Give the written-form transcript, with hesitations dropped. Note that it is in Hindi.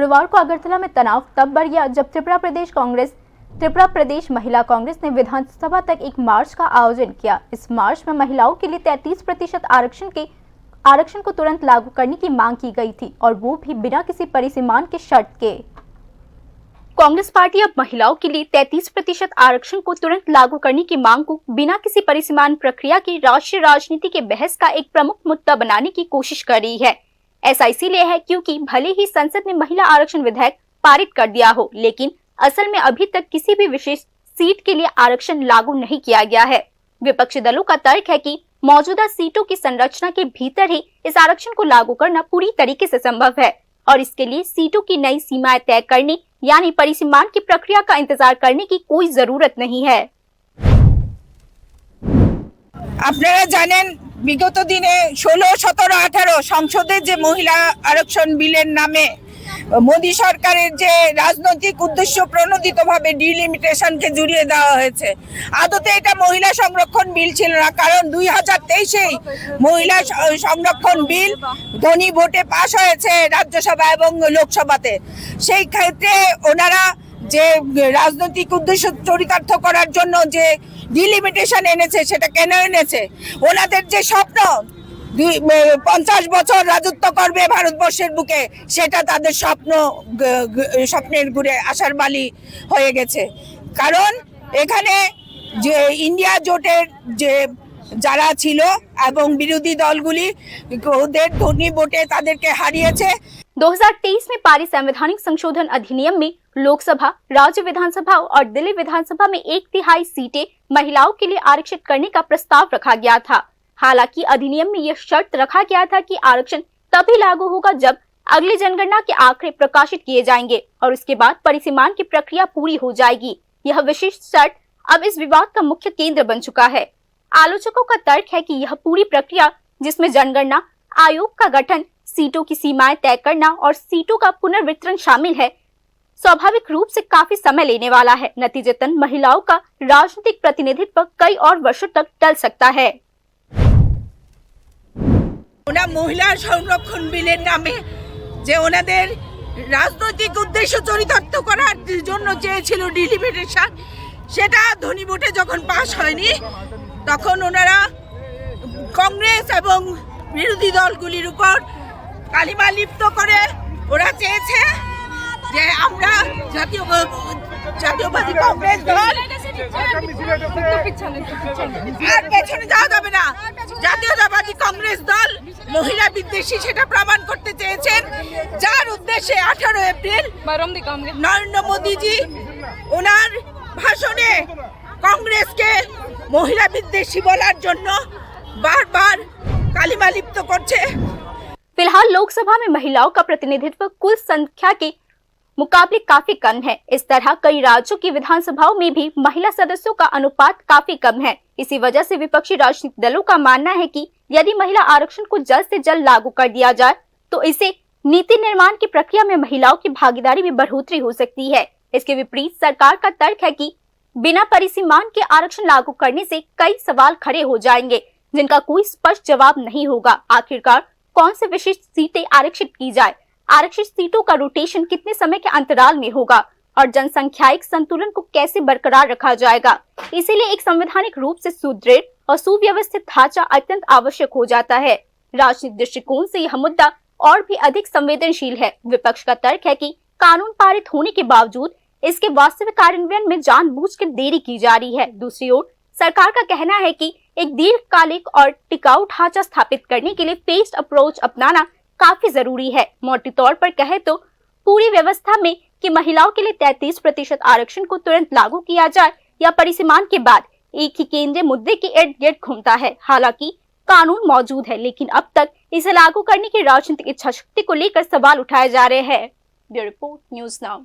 बुधवार को अगरतला में तनाव तब बढ़ गया जब त्रिपुरा प्रदेश महिला कांग्रेस ने विधानसभा तक एक मार्च का आयोजन किया। इस मार्च में महिलाओं के लिए 33% आरक्षण को तुरंत लागू करने की मांग की गई थी और वो भी बिना किसी परिसीमान के शर्त के। कांग्रेस पार्टी अब महिलाओं के लिए 33% आरक्षण को तुरंत लागू करने की मांग को बिना किसी परिसीमान प्रक्रिया की राष्ट्रीय राजनीति के बहस का एक प्रमुख मुद्दा बनाने की कोशिश कर रही है। ऐसा इसीलिए है क्योंकि भले ही संसद ने महिला आरक्षण विधेयक पारित कर दिया हो, लेकिन असल में अभी तक किसी भी विशेष सीट के लिए आरक्षण लागू नहीं किया गया है। विपक्षी दलों का तर्क है कि मौजूदा सीटों की संरचना के भीतर ही इस आरक्षण को लागू करना पूरी तरीके से संभव है और इसके लिए सीटों की नई सीमाएं तय करने यानी परिसीमान की प्रक्रिया का इंतजार करने की कोई जरूरत नहीं है। আপনারা জানেন বিগত দিনে 16, 17, 18 সংসদে যে মহিলা আরক্ষণ বিলের নামে মোদী সরকারের যে রাজনৈতিক উদ্দেশ্য প্রণোদিতভাবে ডিলিমিটেশনকে জুড়িয়ে দেওয়া হয়েছে। আদতে এটা মহিলা সংরক্ষণ বিল ছিল না, কারণ 2023-এই মহিলা সংরক্ষণ বিল ধ্বনি ভোটে পাশ হয়েছে রাজ্যসভা এবং লোকসভাতে। সেই ক্ষেত্রে ওনারা যে রাজনৈতিক উদ্দেশ্য চরিতার্থ করার জন্য যে ডিলিমিটেশন এনেছে সেটা কেন এনেছে? ওনাদের যে স্বপ্ন 50 বছর রাজত্ব করবে ভারতবর্ষের বুকে, সেটা তাদের স্বপ্নের ঘুরে আসার বালি হয়ে গেছে। কারণ এখানে যে ইন্ডিয়া জোটের যে যারা ছিল এবং বিরোধী দলগুলি ওদের ধ্বনি ভোটে তাদেরকে হারিয়েছে। 2023 में पारित संवैधानिक संशोधन अधिनियम में लोकसभा, राज्य विधानसभा और दिल्ली विधानसभा में 1/3 सीटें महिलाओं के लिए आरक्षित करने का प्रस्ताव रखा गया था। हालांकि अधिनियम में यह शर्त रखा गया था कि आरक्षण तभी लागू होगा जब अगली जनगणना के आंकड़े प्रकाशित किए जाएंगे और उसके बाद परिसीमान की प्रक्रिया पूरी हो जाएगी। यह विशेष शर्त अब इस विवाद का मुख्य केंद्र बन चुका है। आलोचकों का तर्क है कि यह पूरी प्रक्रिया, जिसमें जनगणना आयोग का गठन, सीटों की सीमाएं तय करना और सीटों का पुनर्वितरण शामिल है, स्वाभाविक रूप से काफी समय लेने वाला है। नतीजतन महिलाओं का राजनीतिक प्रतिनिधित्व कई और वर्षों तक टल सकता है। মহিলা সংরক্ষণ বিলের নামে যে ওনাদের রাজনৈতিক উদ্দেশ্য চরিতার্থ করার জন্য চেয়েছিল ডিলিমিটেশন, সেটা ধ্বনি ভোটে যখন পাস হয়নি তখন ওনারা কংগ্রেস এবং বিরোধী দলগুলির উপর কালিমা লিপ্ত করে ওরা চেয়েছে যে আমরা জাতীয়বাদী কংগ্রেস দল আর পেছনে যাওয়া যাবে না, জাতীয়তাবাদী কংগ্রেস দল মহিলা বিদ্বেষী সেটা প্রমাণ করতে চেয়েছেন, যার উদ্দেশ্যে 18 এপ্রিল নরেন্দ্র মোদীজি ওনার ভাষণে কংগ্রেসকে মহিলা বিদ্বেষী বলার জন্য বারবার কালিমা লিপ্ত করছে। फिलहाल लोकसभा में महिलाओं का प्रतिनिधित्व कुल संख्या के मुकाबले काफी कम है। इस तरह कई राज्यों की विधानसभाओं में भी महिला सदस्यों का अनुपात काफी कम है। इसी वजह से विपक्षी राजनीतिक दलों का मानना है कि यदि महिला आरक्षण को जल्द से जल्द लागू कर दिया जाए तो इससे नीति निर्माण की प्रक्रिया में महिलाओं की भागीदारी में बढ़ोतरी हो सकती है। इसके विपरीत सरकार का तर्क है कि बिना परिसीमान के आरक्षण लागू करने से कई सवाल खड़े हो जाएंगे, जिनका कोई स्पष्ट जवाब नहीं होगा। आखिरकार कौन से विशेष सीटें आरक्षित की जाए, आरक्षित सीटों का रोटेशन कितने समय के अंतराल में होगा और जनसंख्यायिक संतुलन को कैसे बरकरार रखा जाएगा। इसीलिए एक संवैधानिक रूप से सुदृढ़ और सुव्यवस्थित ढांचा अत्यंत आवश्यक हो जाता है। राजनीतिक दृष्टिकोण से यह मुद्दा और भी अधिक संवेदनशील है। विपक्ष का तर्क है कि कानून पारित होने के बावजूद इसके वास्तविक कार्यान्वयन में जानबूझकर देरी की जा रही है। दूसरी ओर सरकार का कहना है कि एक दीर्घकालिक और टिकाऊ ढांचा स्थापित करने के लिए फेस्ड अप्रोच अपनाना काफी जरूरी है। मोटे तौर पर कहे तो पूरी व्यवस्था में कि महिलाओं के लिए 33% आरक्षण को तुरंत लागू किया जाए या परिसीमान के बाद एक ही केंद्रीय मुद्दे के इर्द गिर्द घूमता है। हालांकि कानून मौजूद है, लेकिन अब तक इसे लागू करने की राजनीतिक इच्छा शक्ति को लेकर सवाल उठाए जा रहे हैं। Bureau report, news now.